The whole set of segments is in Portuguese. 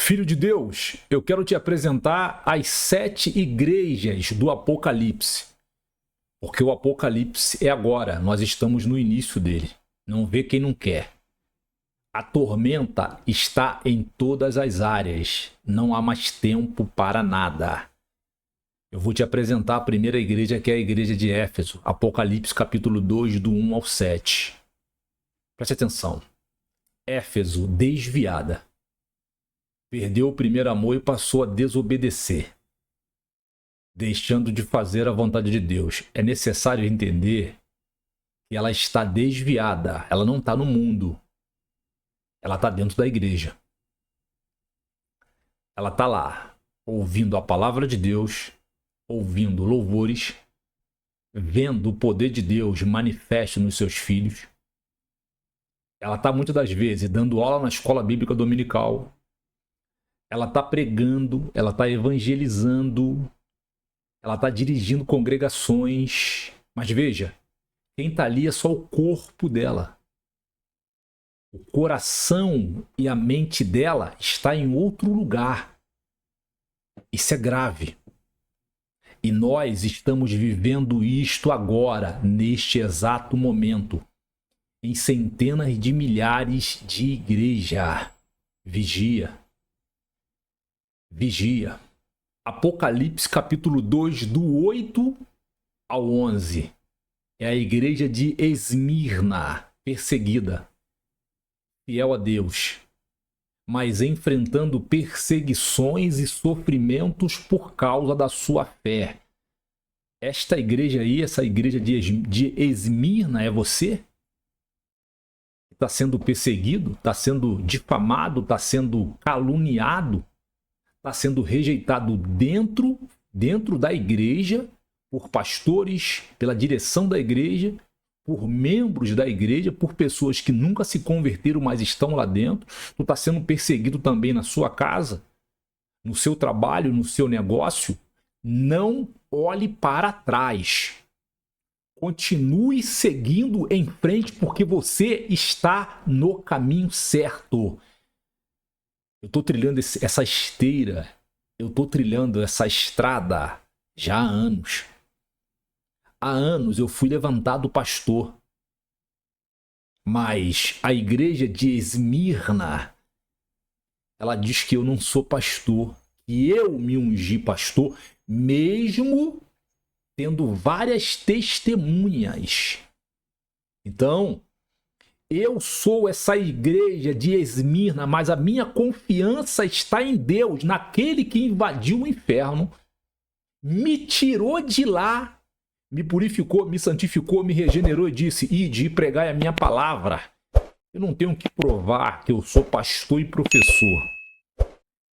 Filho de Deus, eu quero te apresentar as 7 igrejas do Apocalipse. Porque o Apocalipse é agora, nós estamos no início dele. Não vê quem não quer. A tormenta está em todas as áreas. Não há mais tempo para nada. Eu vou te apresentar a primeira igreja, que é a igreja de Éfeso. Apocalipse capítulo 2, do 1 ao 7. Preste atenção. Éfeso desviada. Perdeu o primeiro amor e passou a desobedecer, deixando de fazer a vontade de Deus. É necessário entender que ela está desviada. Ela não está no mundo. Ela está dentro da igreja. Ela está lá, ouvindo a palavra de Deus, ouvindo louvores, vendo o poder de Deus manifesto nos seus filhos. Ela está muitas das vezes dando aula na escola bíblica dominical. Ela está pregando, ela está evangelizando, ela está dirigindo congregações. Mas veja, quem está ali é só o corpo dela. O coração e a mente dela está em outro lugar. Isso é grave. E nós estamos vivendo isto agora, neste exato momento, em centenas de milhares de igrejas. Vigia. Vigia. Apocalipse capítulo 2, do 8 ao 11. É a igreja de Esmirna, perseguida, fiel a Deus, mas enfrentando perseguições e sofrimentos por causa da sua fé. Esta igreja aí, essa igreja de Esmirna, é você? Está sendo perseguido, está sendo difamado, está sendo caluniado, está sendo rejeitado dentro da igreja, por pastores, pela direção da igreja, por membros da igreja, por pessoas que nunca se converteram, mas estão lá dentro. Tu está sendo perseguido também na sua casa, no seu trabalho, no seu negócio. Não olhe para trás. Continue seguindo em frente, porque você está no caminho certo. Eu estou trilhando essa esteira, eu estou trilhando essa estrada já há anos. Há anos eu fui levantado pastor, mas a igreja de Esmirna, ela diz que eu não sou pastor, que eu me ungi pastor, mesmo tendo várias testemunhas. Então, eu sou essa igreja de Esmirna, mas a minha confiança está em Deus, naquele que invadiu o inferno, me tirou de lá, me purificou, me santificou, me regenerou e disse: ide e pregai a minha palavra. Eu não tenho que provar que eu sou pastor e professor.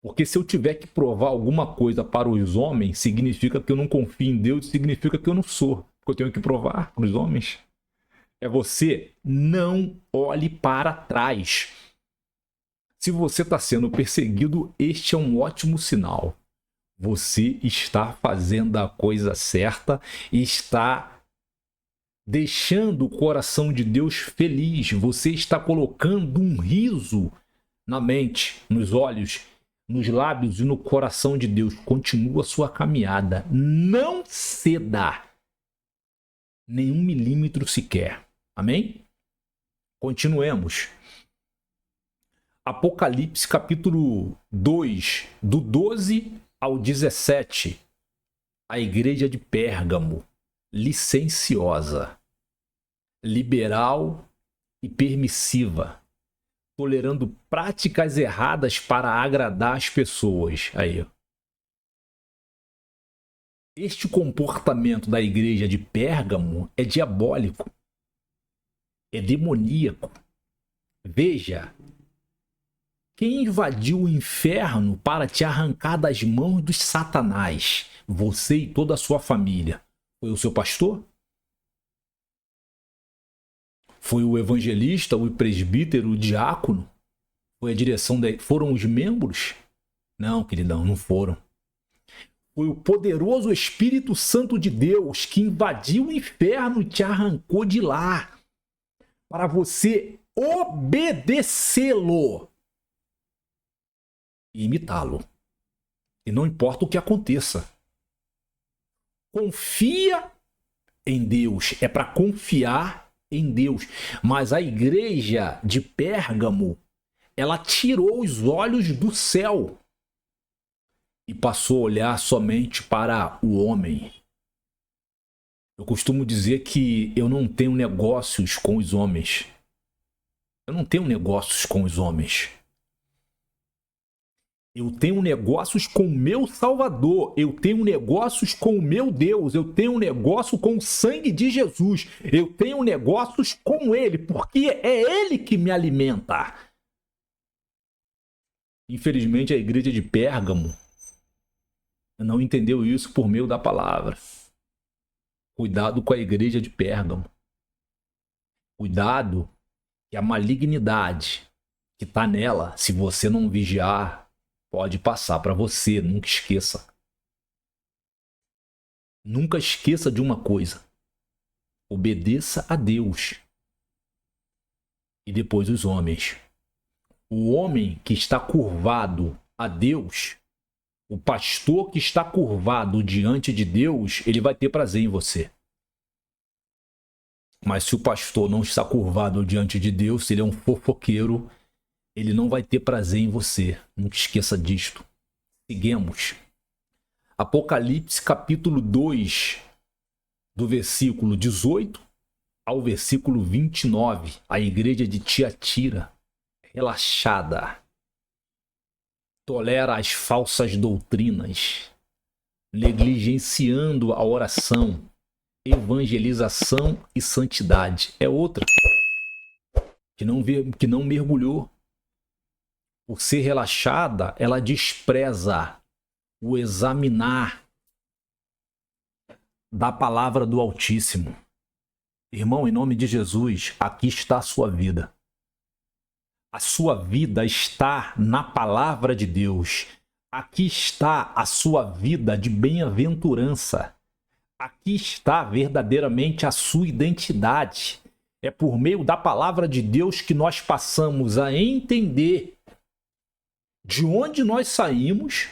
Porque se eu tiver que provar alguma coisa para os homens, significa que eu não confio em Deus, significa que eu não sou. Porque eu tenho que provar para os homens. É você, não olhe para trás. Se você está sendo perseguido, este é um ótimo sinal. Você está fazendo a coisa certa e está deixando o coração de Deus feliz. Você está colocando um riso na mente, nos olhos, nos lábios e no coração de Deus. Continua a sua caminhada. Não ceda nem 1 milímetro sequer. Amém? Continuemos. Apocalipse capítulo 2, do 12 ao 17. A igreja de Pérgamo, licenciosa, liberal e permissiva, tolerando práticas erradas para agradar as pessoas. Aí. Este comportamento da igreja de Pérgamo é diabólico. É demoníaco. Veja, quem invadiu o inferno para te arrancar das mãos dos satanás, você e toda a sua família? Foi o seu pastor? Foi o evangelista, o presbítero, o diácono? Foi a direção foram os membros? Não, queridão, não foram. Foi o poderoso Espírito Santo de Deus que invadiu o inferno e te arrancou de lá, para você obedecê-lo. e imitá-lo. E não importa o que aconteça. Confia em Deus. É para confiar em Deus. Mas a igreja de Pérgamo, ela tirou os olhos do céu e passou a olhar somente para o homem. Eu costumo dizer que eu não tenho negócios com os homens. Eu não tenho negócios com os homens. Eu tenho negócios com o meu Salvador. Eu tenho negócios com o meu Deus. Eu tenho negócio com o sangue de Jesus. Eu tenho negócios com Ele, porque é Ele que me alimenta. Infelizmente, a igreja de Pérgamo não entendeu isso por meio da palavra. Cuidado com a igreja de Pérgamo. Cuidado que a malignidade que está nela, se você não vigiar, pode passar para você. Nunca esqueça. Nunca esqueça de uma coisa. Obedeça a Deus e depois os homens. O homem que está curvado a Deus, o pastor que está curvado diante de Deus, ele vai ter prazer em você. Mas se o pastor não está curvado diante de Deus, se ele é um fofoqueiro, ele não vai ter prazer em você. Nunca esqueça disto. Seguimos. Apocalipse capítulo 2, do versículo 18 ao versículo 29. A igreja de Tiatira, relaxada, tolera as falsas doutrinas, negligenciando a oração, evangelização e santidade. É outra que não mergulhou. Por ser relaxada, ela despreza o examinar da palavra do Altíssimo. Irmão, em nome de Jesus, aqui está a sua vida. A sua vida está na palavra de Deus. Aqui está a sua vida de bem-aventurança. Aqui está verdadeiramente a sua identidade. É por meio da palavra de Deus que nós passamos a entender de onde nós saímos,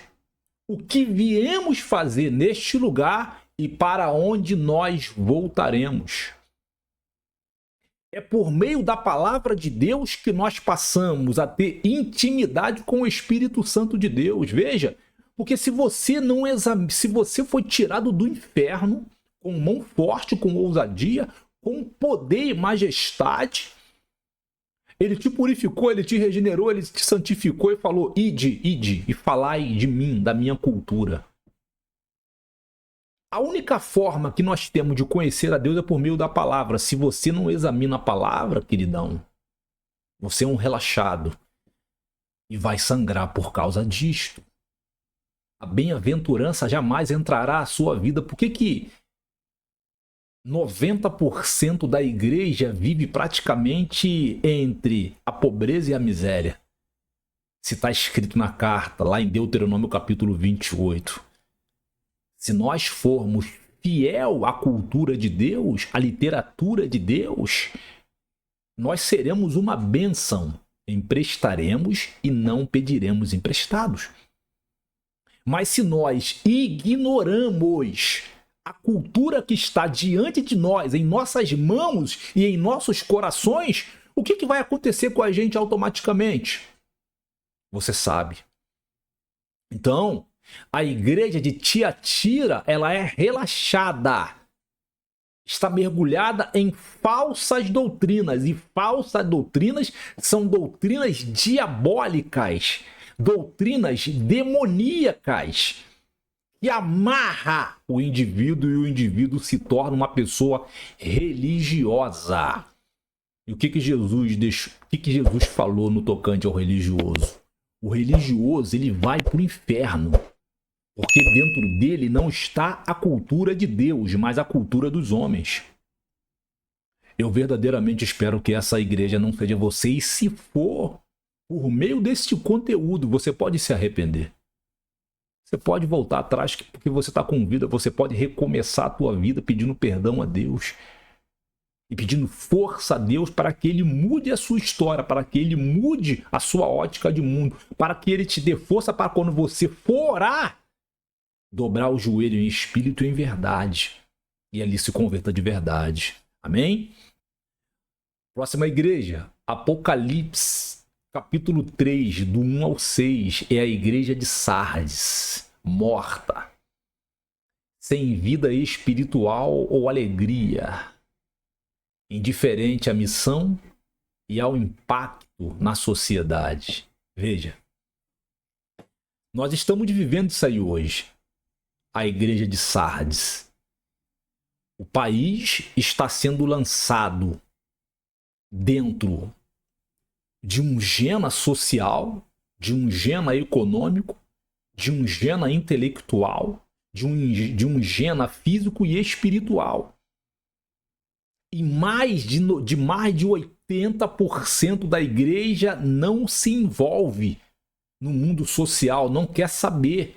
o que viemos fazer neste lugar e para onde nós voltaremos. É por meio da palavra de Deus que nós passamos a ter intimidade com o Espírito Santo de Deus. Veja, porque se você não se você foi tirado do inferno com mão forte, com ousadia, com poder e majestade, ele te purificou, ele te regenerou, ele te santificou e falou: ide, e falai de mim, da minha cultura. A única forma que nós temos de conhecer a Deus é por meio da palavra. Se você não examina a palavra, queridão, você é um relaxado e vai sangrar por causa disto. A bem-aventurança jamais entrará à sua vida. Por que 90% da igreja vive praticamente entre a pobreza e a miséria? Se está escrito na carta, lá em Deuteronômio capítulo 28. Se nós formos fiel à cultura de Deus, à literatura de Deus, nós seremos uma bênção. Emprestaremos e não pediremos emprestados. Mas se nós ignoramos a cultura que está diante de nós, em nossas mãos e em nossos corações, o que vai acontecer com a gente automaticamente? Você sabe. Então, a igreja de Tiatira, ela é relaxada. Está mergulhada em falsas doutrinas. E falsas doutrinas são doutrinas diabólicas. Doutrinas demoníacas. Que amarra o indivíduo e o indivíduo se torna uma pessoa religiosa. E o que Jesus falou no tocante ao religioso? O religioso, ele vai para o inferno. Porque dentro dele não está a cultura de Deus, mas a cultura dos homens. Eu verdadeiramente espero que essa igreja não seja você. E se for, por meio desse conteúdo, você pode se arrepender. Você pode voltar atrás porque você está com vida. Você pode recomeçar a tua vida pedindo perdão a Deus. e pedindo força a Deus para que Ele mude a sua história, para que Ele mude a sua ótica de mundo, para que Ele te dê força para quando você for orar, dobrar o joelho em espírito e em verdade, e ali se converta de verdade. Amém? Próxima igreja, Apocalipse, capítulo 3, do 1 ao 6, é a igreja de Sardes, morta, sem vida espiritual ou alegria, indiferente à missão e ao impacto na sociedade. Veja, nós estamos vivendo isso aí hoje, a igreja de Sardes. O país está sendo lançado dentro de um gema social, de um gema econômico, de um gema intelectual, de um gema físico e espiritual. E mais de 80% da igreja não se envolve no mundo social, não quer saber.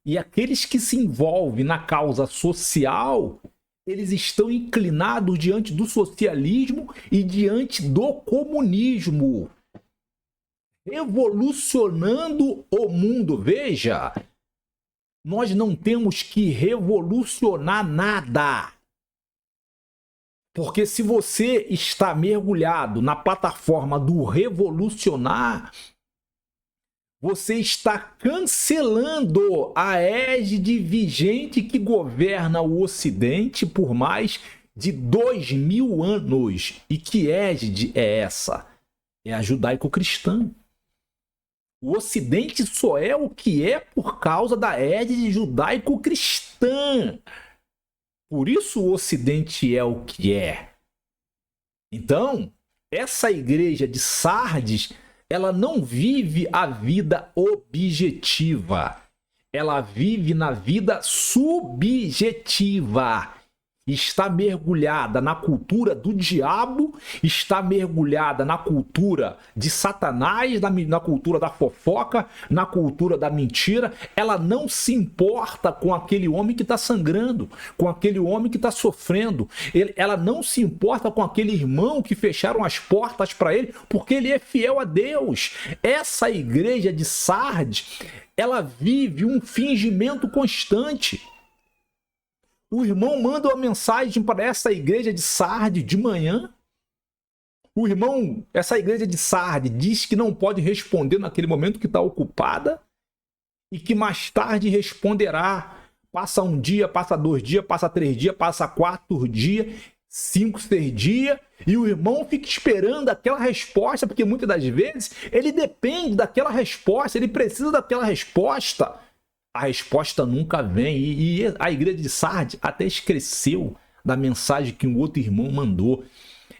E aqueles que se envolvem na causa social, eles estão inclinados diante do socialismo e diante do comunismo, revolucionando o mundo. Veja, nós não temos que revolucionar nada. Porque se você está mergulhado na plataforma do revolucionar, você está cancelando a égide vigente que governa o Ocidente por mais de 2000 anos. E que égide é essa? É a judaico-cristã. O Ocidente só é o que é por causa da égide judaico-cristã. Por isso o Ocidente é o que é. Então, essa igreja de Sardes, ela não vive a vida objetiva. Ela vive na vida subjetiva. Está mergulhada na cultura do diabo, está mergulhada na cultura de Satanás, na cultura da fofoca, na cultura da mentira. Ela não se importa com aquele homem que está sangrando, com aquele homem que está sofrendo. Ela não se importa com aquele irmão que fecharam as portas para ele, porque ele é fiel a Deus. Essa igreja de Sardes, ela vive um fingimento constante. O irmão manda uma mensagem para essa igreja de Sardes de manhã. Essa igreja de Sardes diz que não pode responder naquele momento que está ocupada e que mais tarde responderá. Passa um dia, passa 2 dias, passa 3 dias, passa 4 dias, 5, 6 dias, e o irmão fica esperando aquela resposta, porque muitas das vezes ele depende daquela resposta, ele precisa daquela resposta. A resposta nunca vem, e a igreja de Sardes até esqueceu da mensagem que um outro irmão mandou.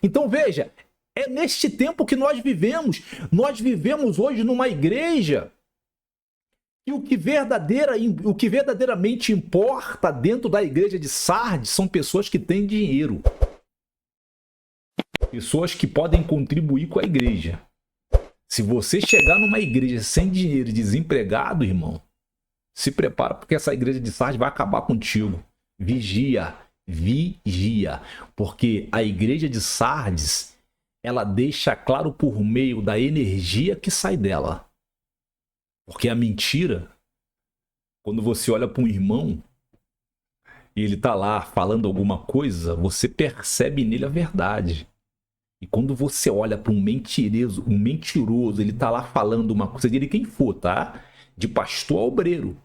Então veja, é neste tempo que nós vivemos. Nós vivemos hoje numa igreja que o que verdadeiramente importa dentro da igreja de Sardes são pessoas que têm dinheiro. Pessoas que podem contribuir com a igreja. Se você chegar numa igreja sem dinheiro e desempregado, irmão, se prepara, porque essa igreja de Sardes vai acabar contigo. Vigia, vigia. Porque a igreja de Sardes, ela deixa claro por meio da energia que sai dela. Porque a mentira, quando você olha para um irmão e ele está lá falando alguma coisa, você percebe nele a verdade. E quando você olha para um mentiroso, ele está lá falando uma coisa dele, quem for, tá? De pastor a obreiro.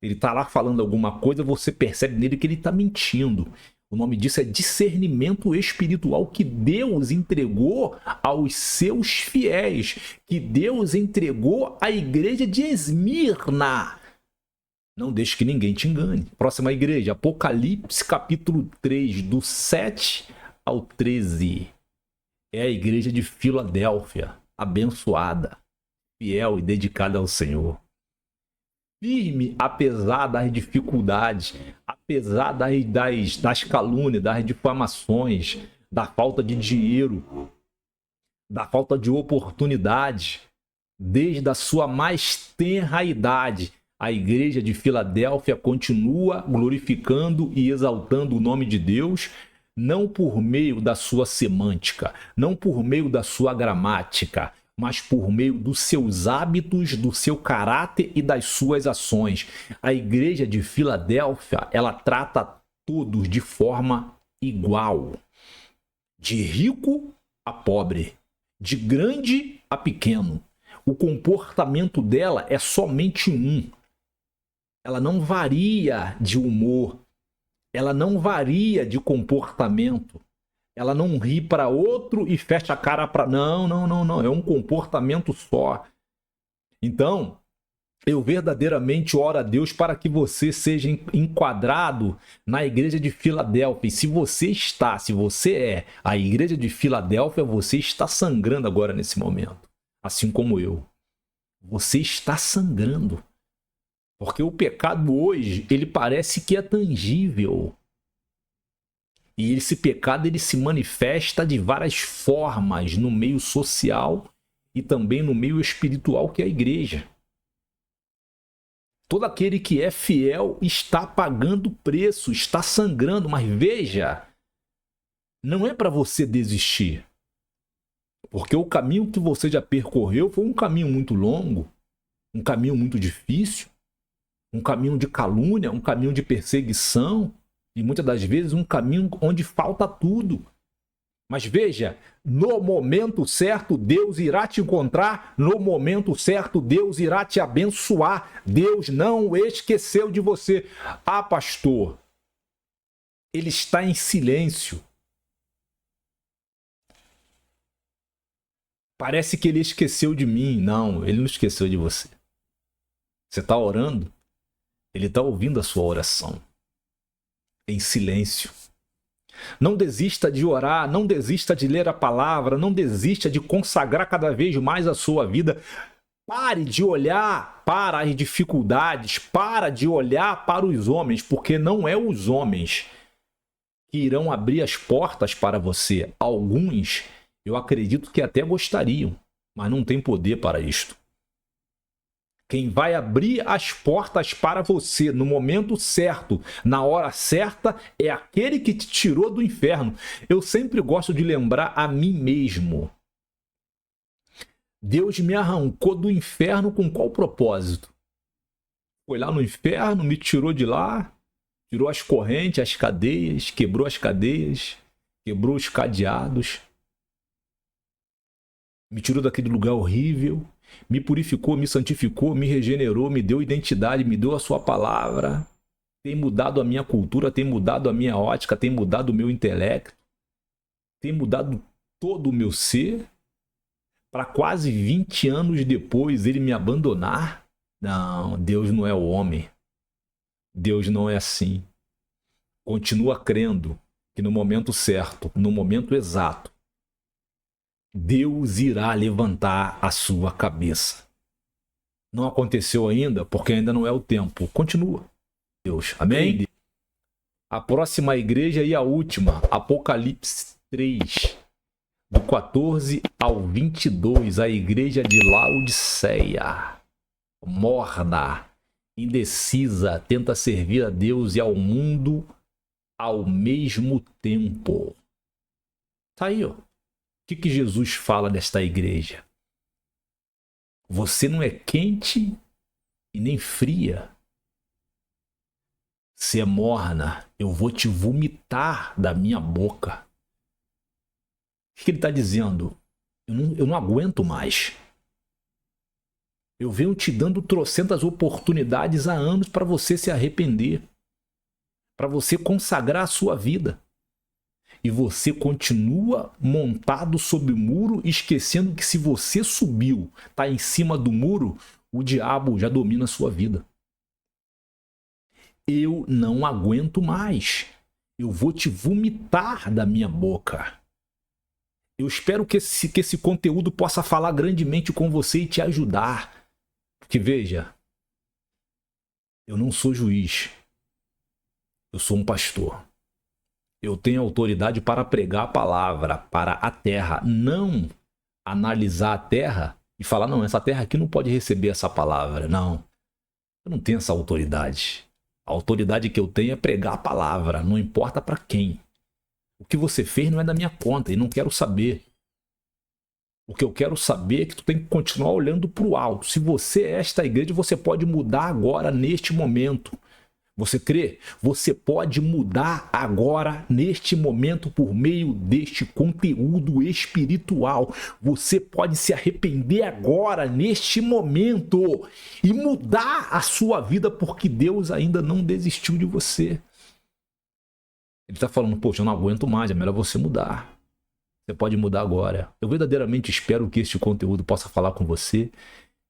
Ele está lá falando alguma coisa, você percebe nele que ele está mentindo. O nome disso é discernimento espiritual que Deus entregou aos seus fiéis, que Deus entregou à igreja de Esmirna. Não deixe que ninguém te engane. Próxima igreja, Apocalipse capítulo 3, do 7 ao 13. É a igreja de Filadélfia, abençoada, fiel e dedicada ao Senhor. Firme apesar das dificuldades, apesar das calúnias, das difamações, da falta de dinheiro, da falta de oportunidade. Desde a sua mais tenra idade, a igreja de Filadélfia continua glorificando e exaltando o nome de Deus, não por meio da sua semântica, não por meio da sua gramática, mas por meio dos seus hábitos, do seu caráter e das suas ações. A igreja de Filadélfia, ela trata todos de forma igual, de rico a pobre, de grande a pequeno. O comportamento dela é somente um. Ela não varia de humor, ela não varia de comportamento. Ela não ri para outro e fecha a cara para... Não, não, não, não. É um comportamento só. Então, eu verdadeiramente oro a Deus para que você seja enquadrado na igreja de Filadélfia. E se você é a igreja de Filadélfia, você está sangrando agora nesse momento. Assim como eu. Você está sangrando. Porque o pecado hoje, ele parece que é tangível. E esse pecado, ele se manifesta de várias formas no meio social e também no meio espiritual, que é a igreja. Todo aquele que é fiel está pagando preço, está sangrando, mas veja, não é para você desistir. Porque o caminho que você já percorreu foi um caminho muito longo, um caminho muito difícil, um caminho de calúnia, um caminho de perseguição, e muitas das vezes um caminho onde falta tudo. Mas veja, no momento certo Deus irá te encontrar, no momento certo Deus irá te abençoar. Deus não esqueceu de você. Ah, pastor, ele está em silêncio. Parece que ele esqueceu de mim. Não, ele não esqueceu de você. Você está orando? Ele está ouvindo a sua oração. Em silêncio. Não desista de orar, não desista de ler a palavra, não desista de consagrar cada vez mais a sua vida. Pare de olhar para as dificuldades, para de olhar para os homens, porque não é os homens que irão abrir as portas para você. Alguns, eu acredito que até gostariam, mas não tem poder para isto. Quem vai abrir as portas para você no momento certo, na hora certa, é aquele que te tirou do inferno. Eu sempre gosto de lembrar a mim mesmo. Deus me arrancou do inferno com qual propósito? Foi lá no inferno, me tirou de lá, tirou as correntes, as cadeias, quebrou as cadeias, quebrou os cadeados, me tirou daquele lugar horrível, me purificou, me santificou, me regenerou, me deu identidade, me deu a sua palavra, tem mudado a minha cultura, tem mudado a minha ótica, tem mudado o meu intelecto, tem mudado todo o meu ser, para quase 20 anos depois ele me abandonar? Não, Deus não é o homem. Deus não é assim. Continua crendo que no momento certo, no momento exato, Deus irá levantar a sua cabeça. Não aconteceu ainda, porque ainda não é o tempo. Continua. Deus. Amém? A próxima igreja e a última, Apocalipse 3, do 14 ao 22, a igreja de Laodiceia. Morna, indecisa, tenta servir a Deus e ao mundo ao mesmo tempo. Tá aí, ó. O que Jesus fala desta igreja? Você não é quente e nem fria. Você é morna, eu vou te vomitar da minha boca. O que ele está dizendo? Eu não aguento mais. Eu venho te dando trocentas oportunidades há anos para você se arrepender, para você consagrar a sua vida. E você continua montado sob o muro, esquecendo que se você subiu, está em cima do muro, o diabo já domina a sua vida. Eu não aguento mais. Eu vou te vomitar da minha boca. Eu espero que esse conteúdo possa falar grandemente com você e te ajudar. Porque veja, eu não sou juiz. Eu sou um pastor. Eu tenho autoridade para pregar a palavra para a terra, não analisar a terra e falar, não, essa terra aqui não pode receber essa palavra. Não, eu não tenho essa autoridade. A autoridade que eu tenho é pregar a palavra, não importa para quem. O que você fez não é da minha conta e não quero saber. O que eu quero saber é que tu tem que continuar olhando para o alto. Se você é esta igreja, você pode mudar agora, neste momento. Você crê? Você pode mudar agora, neste momento, por meio deste conteúdo espiritual. Você pode se arrepender agora, neste momento, e mudar a sua vida, porque Deus ainda não desistiu de você. Ele está falando, poxa, eu não aguento mais, é melhor você mudar. Você pode mudar agora. Eu verdadeiramente espero que este conteúdo possa falar com você,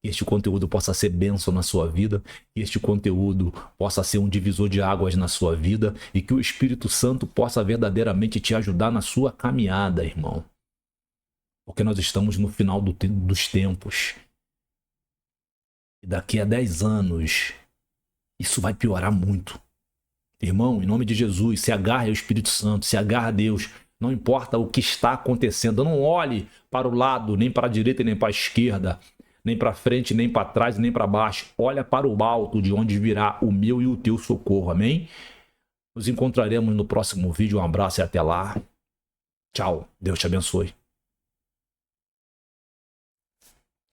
que este conteúdo possa ser bênção na sua vida, que este conteúdo possa ser um divisor de águas na sua vida e que o Espírito Santo possa verdadeiramente te ajudar na sua caminhada, irmão. Porque nós estamos no final dos tempos. E daqui a 10 anos, isso vai piorar muito. Irmão, em nome de Jesus, se agarre ao Espírito Santo, se agarre a Deus. Não importa o que está acontecendo. Não olhe para o lado, nem para a direita, nem para a esquerda. Nem para frente, nem para trás, nem para baixo. Olha para o alto, de onde virá o meu e o teu socorro. Amém? Nos encontraremos no próximo vídeo. Um abraço e até lá. Tchau. Deus te abençoe.